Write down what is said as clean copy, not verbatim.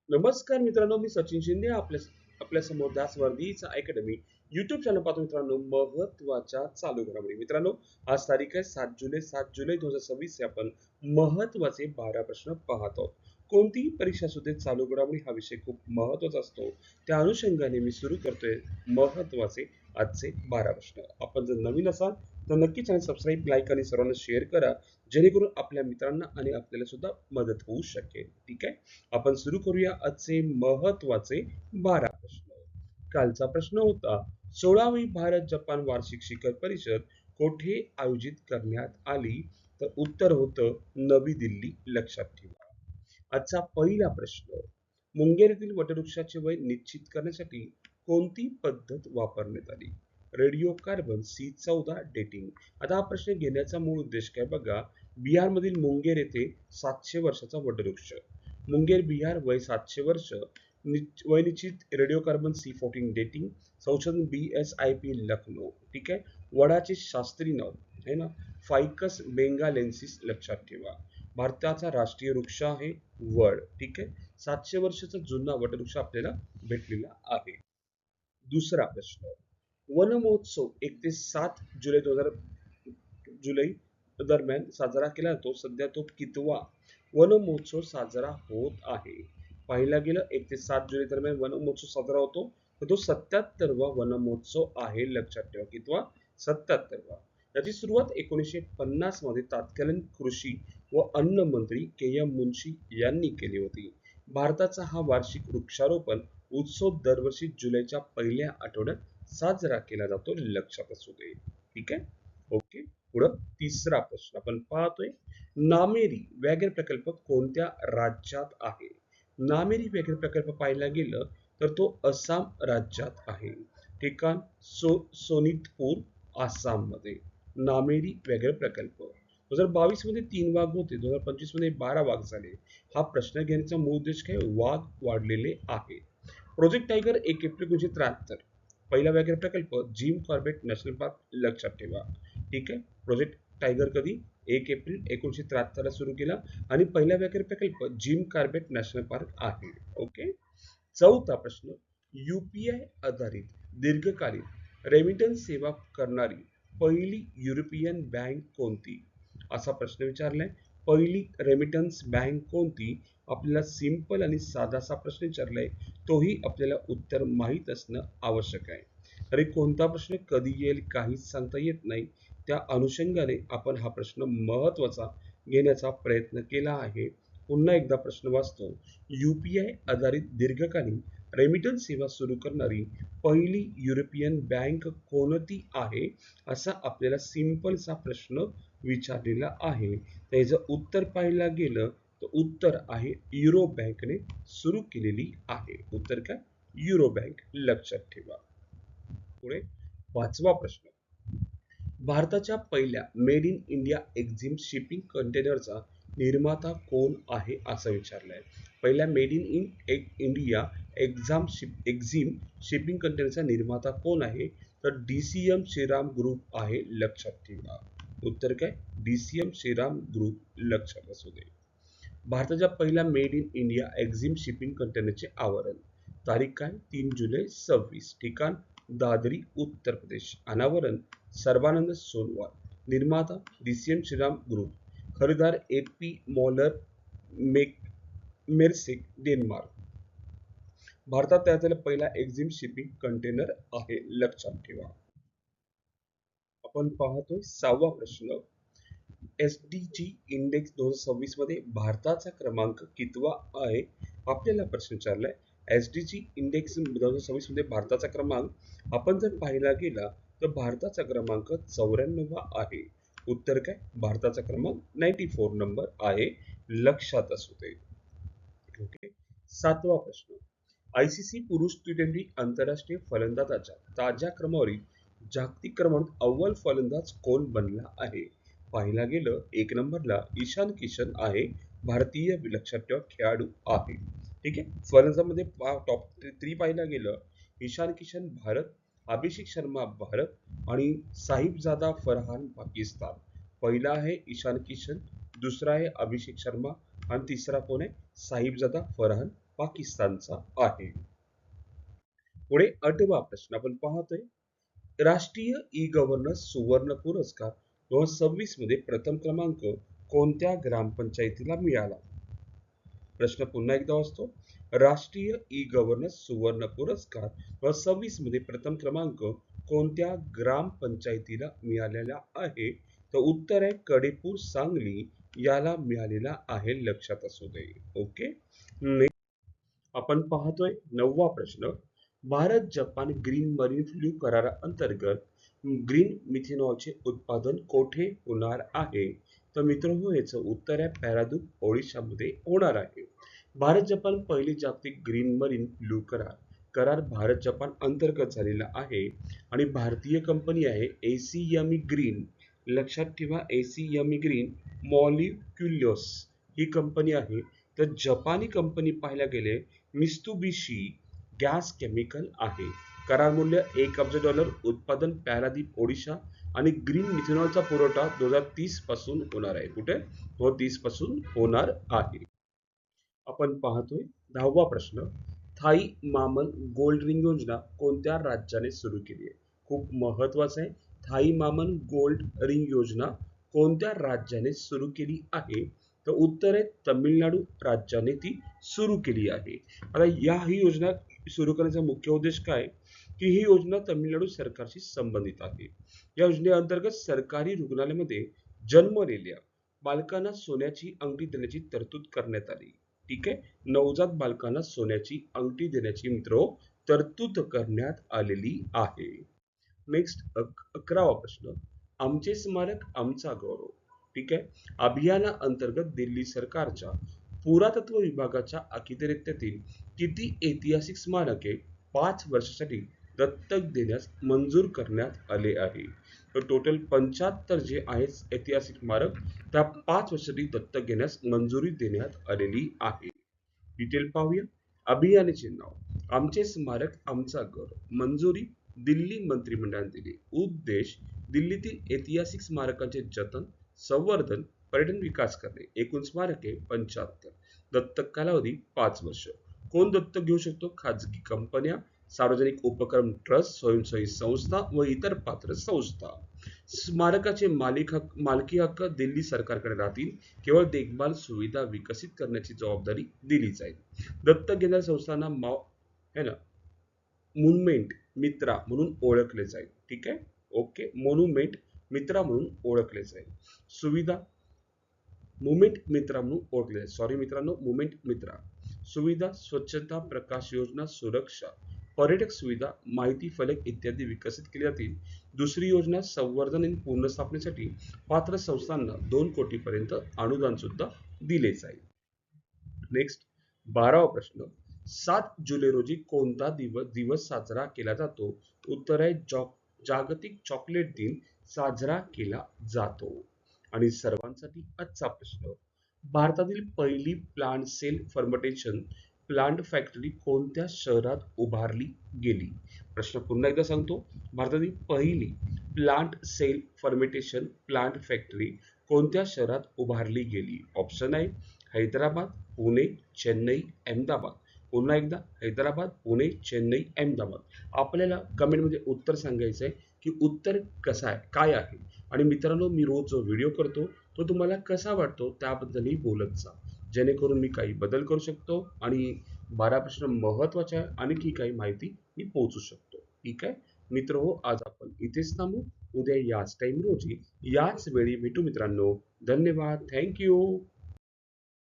नमस्कार मित्रांनो, मी सचिन शिंदे आपल्या समोर दास वर्दीचा अकॅडमी युट्यूब चॅनल पाहतो. मित्रांनो, महत्वाच्या चालू घडामोडी. मित्रांनो, आज तारीख आहे 7 जुलै 2026. आपण महत्वाचे 12 प्रश्न पाहत आहोत. कोणतीही परीक्षा असू दे, चालू घडामोडी हा विषय खूप महत्वाचा असतो. त्या अनुषंगाने मी सुरू करतोय महत्वाचे आजचे 12 प्रश्न. आपण जर नवीन असाल तर नक्की चॅनल सबस्क्राईब, लाईक आणि सर्वांना शेअर करा, जेणेकरून आपल्या मित्रांना आणि आपल्याला सुद्धा मदत होऊ शकेल. ठीक आहे, आपण सुरू करूया आजचे महत्वाचे 12 प्रश्न. कालचा प्रश्न होता, 16वी भारत जपान वार्षिक शिखर परिषद कोठे आयोजित करण्यात आली? तर उत्तर होतं नवी दिल्ली. लक्षात ठेवा. आजचा पहिला प्रश्न, मुंगेर येथील वटवृक्षाचे वय निश्चित करण्यासाठी कोणती पद्धत वापरण्यात आली? Radio carbon, C14 dating. आता हा प्रश्न घेण्याचा मूळ उद्देश काय बघा. बिहारमधील मुंगेर येथे 700 वर्षाचा वटवृक्ष. मुंगेर बिहार, वय 700 वर्ष. वय निश्चित रेडिओ कार्बन C14 डेटिंग. संशोधन BSIP लखनौ. ठीक आहे. वडाचे शास्त्रीय नाव आहे ना, फायकस बेंगालेन्सिस. लक्षात ठेवा. भारताचा राष्ट्रीय वृक्ष आहे वड. ठीक आहे. 700 वर्षाचा जुना वटवृक्ष आपल्याला भेटलेला आहे. दुसरा प्रश्न, वन महोत्सव 1 ते 7 जुलै दरम्यान साजरा केला जातो. सध्या तो कितवा वन महोत्सव साजरा होत आहे? पाहिला गेलं 1 ते 7 जुलै दरम्यान वन महोत्सव साजरा होतो, तर तो 77वा वन महोत्सव आहे. लक्षात ठेवा. कितवा? 77वा. याची सुरुवात 1950 मध्ये तत्कालीन कृषी व अन्न मंत्री KM मुन्शी यांनी केली होती. भारताचा हा वार्षिक वृक्षारोपण उत्सव दरवर्षी जुलैच्या पहिल्या आठवड्यात साजरा केला जातो. लक्षात असू दे. ठीक आहे. ओके. पुढं तिसरा प्रश्न आपण पाहतोय, नामेरी व्याघ्र प्रकल्प कोणत्या राज्यात आहे? नामेरी व्याघ्र प्रकल्प पाहायला गेलं तर तो आसाम राज्यात आहे. ठिकाण सोनितपूर, आसाम मध्ये नामेरी व्याघ्र प्रकल्प. 2022 मध्ये 3 वाघ होते, 2025 मध्ये 12 वाघ झाले. हा प्रश्न घेण्याचा मूळ उद्देश काय? वाघ वाढलेले आहे. Project tiger 1 April 1973. पहिला व्याघ्र प्रकल्प जिम कॉर्बेट नॅशनल पार्क. लक्षात ठेवा. ठीक आहे. प्रोजेक्ट टायगर कधी? 1 एप्रिल 1973 ला सुरू केला आणि पहिला व्याघ्र प्रकल्प जिम कॉर्बेट नॅशनल पार्क आहे. ओके. चौथा प्रश्न, UPI आधारित दीर्घकालीन रेमिटन्स सेवा करणारी पहिली युरोपियन बँक कोणती? असा प्रश्न विचारलाय. पहिली रेमिटन्स बँक कोणती? आपल्याला सिंपल आणि साधासा प्रश्न विचारलाय, तोही आपल्याला उत्तर माहीत असणं आवश्यक आहे. अरे, कोणता प्रश्न कधी येईल काहीच सांगता येत नाही. त्या अनुषंगाने आपण हा प्रश्न महत्वाचा घेण्याचा प्रयत्न केला आहे. पुन्हा एकदा प्रश्न वाचतो. UPI आधारित दीर्घकालीन रेमिटन्स सेवा सुरू करणारी पहिली युरोपियन बँक कोणती आहे? असा आपल्याला सिंपलचा प्रश्न विचारलेला आहे. त्याचं उत्तर पाहायला गेलं तर उत्तर आहे युरो बँकने सुरू केलेली आहे. उत्तर काय? Euro bank. लक्षात ठेवा. पुढे पाचवा प्रश्न, भारताच्या पहिल्या made in India EXIM shipping कंटेनरचा निर्माता कोण आहे? असं विचारलंय. पहिल्या made in India EXIM shipping कंटेनरचा निर्माता कोण आहे? तर DCM श्रीराम ग्रुप आहे. लक्षात ठेवा. उत्तर काय? DCM Shriram group. लक्षात असू दे. भारताच्या पहिल्या made in India EXIM shipping कंटेनरचे आवरण. तारीख काय? 3 जुलै 26. ठिकाण दादरी, उत्तर प्रदेश. अनावरण सर्वानंद सोनोवाल. निर्माता DCM श्रीराम ग्रुप. खरेदीदार AP मॉलर मेर्सेक, डेन्मार्क. भारतात तयार झालेला पहिला एक्झिम शिपिंग कंटेनर आहे. लक्षात ठेवा. आपण पाहतोय सहावा प्रश्न, SDG इंडेक्स 2026 मध्ये भारताचा क्रमांक कितवा आहे? आपल्याला प्रश्न विचारलाय. SDG इंडेक्स 2026 मध्ये भारताचा क्रमांक आपण जर पाहिला गेला तर भारताचा क्रमांक 94 आहे. उत्तर काय? भारताचा क्रमांक 94 नंबर आहे. लक्षात असू दे. ओके. सातवा प्रश्न, ICC पुरुष T20 आंतरराष्ट्रीय फलंदाजाच्या ताज्या क्रमवारीत जागतिक क्रमांक अव्वल फलंदाज कोण बनला आहे? पाहिला गेलं 1 नंबरला ईशान किशन आहे. भारतीय. लक्षात ठेवा, खेळाडू आहे. ठीक आहे. फलंदाजामध्ये टॉप 3 पाहिला गेलं, ईशान किशन भारत, अभिषेक शर्मा भारत आणि साहिबजादा फरहान पाकिस्तान. पहिला आहे ईशान किशन, दुसरा आहे अभिषेक शर्मा आणि तिसरा कोण आहे? साहिबजादा फरहान पाकिस्तानचा आहे. पुढे 8वा प्रश्न आपण पाहतोय. राष्ट्रीय ई गव्हर्नन्स सुवर्ण पुरस्कार 2026 मध्ये प्रथम क्रमांक कोणत्या ग्रामपंचायतीला मिळाला? प्रश्न पुन्हा एकदा वाचतो. राष्ट्रीय ई गव्हर्नन्स सुवर्ण पुरस्कार 2026 मध्ये प्रथम क्रमांक कोणत्या ग्रामपंचायतीला मिळालेला आहे? तर उत्तर आहे कडेपूर सांगली याला मिळालेला आहे, लक्षात असू दे. ओके. आपण पाहतोय 9वा प्रश्न. भारत जपान ग्रीन मरीन फ्ल्यू कराराअंतर्गत ग्रीन मिथेनॉलचे उत्पादन कोठे होणार आहे? तर मित्रांनो याचं उत्तर आहे पॅरादूप ओडिशामध्ये होणार आहे. भारत जपान पहिली जागतिक ग्रीन मरीन फ्ल्यू करार भारत जपान अंतर्गत झालेला आहे आणि भारतीय कंपनी आहे एसीएमई ग्रीन. लक्षात ठेवा एसीएमई ग्रीन मॉलिक्युलस ही कंपनी आहे. तर जपानी कंपनी पाहायला गेले मित्सुबिशी गॅस केमिकल आहे. करार मूल्य $1 अब्ज, उत्पादन पॅरादीप ओडिशा आणि ग्रीन मिथेनॉलचा पुरवठा 2030 पासून होणार आहे. कुठे? 2030 पासून होणार आहे. आपण पाहतोय 10वा प्रश्न. थाई मामन गोल्ड रिंग योजना कोणत्या राज्याने सुरू केली आहे? खूप महत्वाचं आहे. थाई मामन गोल्ड रिंग योजना कोणत्या राज्याने सुरू केली आहे? तर उत्तर आहे तमिळनाडू राज्याने ती सुरू केली आहे. आता ही योजना सुरू करण्याचा मुख्य उद्देश काय, की ही योजना तमिळनाडू सरकारशी संबंधित आहे. या योजनेअंतर्गत सरकारी रुग्णालयामध्ये जन्मलेल्या बालकांना सोन्याची अंगठी देण्याची तरतूद करण्यात आली. ठीक आहे. नवजात बालकांना सोन्याची अंगठी देण्याची तरतूद करण्यात आलेली आहे. नेक्स्ट 11वा प्रश्न. आमचे स्मारक आमचा गौरव. ठीक आहे. अभियानाअंतर्गत दिल्ली सरकारच्या पुरातत्व विभागाच्या अखत्यारीतील किती ऐतिहासिक स्मारके 5 वर्षासाठी दत्तक देण्यास मंजूर करण्यात आले आहे? तर टोटल 75 जे आहेत ऐतिहासिक स्मारक त्या 5 वर्षासाठी दत्तक घेण्यास मंजुरी देण्यात आलेली आहे. डिटेल पाहूया. अभियानाचे नाव आमचे स्मारक आमचा गौरव. मंजुरी दिल्ली मंत्रिमंडळाने दिली. उद्देश दिल्लीतील ऐतिहासिक स्मारकांचे जतन, संवर्धन, पर्यटन विकास करणे. एकूण स्मारके 75. दत्तक कालावधी 5 वर्ष. कोण दत्तक घेऊ शकतो? खाजगी कंपन्या, सार्वजनिक उपक्रम ट्रस्ट, स्वयंसेवी संस्था व इतर पात्र संस्था. स्मारकाचे मालकी हक्क दिल्ली सरकारकडे राहतील. केवळ देखभाल सुविधा विकसित करण्याची जबाबदारी दिली जाईल. दत्तक घेणाऱ्या संस्थांना मोन्युमेंट मित्रा म्हणून ओळखले जाईल. ठीक आहे. ओके. मोन्युमेंट मित्रा म्हणून ओळखले जाईल. सुविधा मुमेंट मित्रा म्हणून ओळखले जाईल. सॉरी मित्रांनो, मुमेंट मित्रा. सुविधा स्वच्छता, प्रकाश योजना, सुरक्षा, पर्यटक सुविधा, माहिती फलक इत्यादी विकसित केले जातील. दुसरी योजना संवर्धन आणि पुनर्स्थापनेसाठी पात्र संस्थांना 2 कोटीपर्यंत अनुदान सुद्धा दिले जाईल. नेक्स्ट 12वा प्रश्न. 7 जुलै रोजी कोणता दिवस साजरा केला जातो? उत्तर आहे जागतिक चॉकलेट दिन साजरा केला जातो. आणि सर्वांसाठी आजचा प्रश्न. भारतातील पहिली plant cell fermentation plant factory कोणत्या शहरात उभारली गेली? प्रश्न पुन्हा एकदा सांगतो. भारतातील पहिली plant cell fermentation plant factory कोणत्या शहरात उभारली गेली? ऑप्शन आहे हैदराबाद, पुणे, चेन्नई, अहमदाबाद. पुन्हा एकदा हैदराबाद, पुणे, चेन्नई, अहमदाबाद. आपल्याला कमेंटमध्ये उत्तर सांगायचं आहे की उत्तर कसं आहे, काय आहे. आणि मित्रांनो, मी रोज जो व्हिडिओ करतो तो तुम्हाला कसा वाटतो त्याबद्दलही बोलत जा, जेणेकरून मी काही बदल करू शकतो आणि 12 प्रश्न महत्वाच्या आणखी काही माहिती मी पोहोचू शकतो. ठीक आहे मित्र, आज आपण इथेच थांबू. उद्या याच टाइम रोजी याच वेळी भेटू मित्रांनो. धन्यवाद. थँक्यू.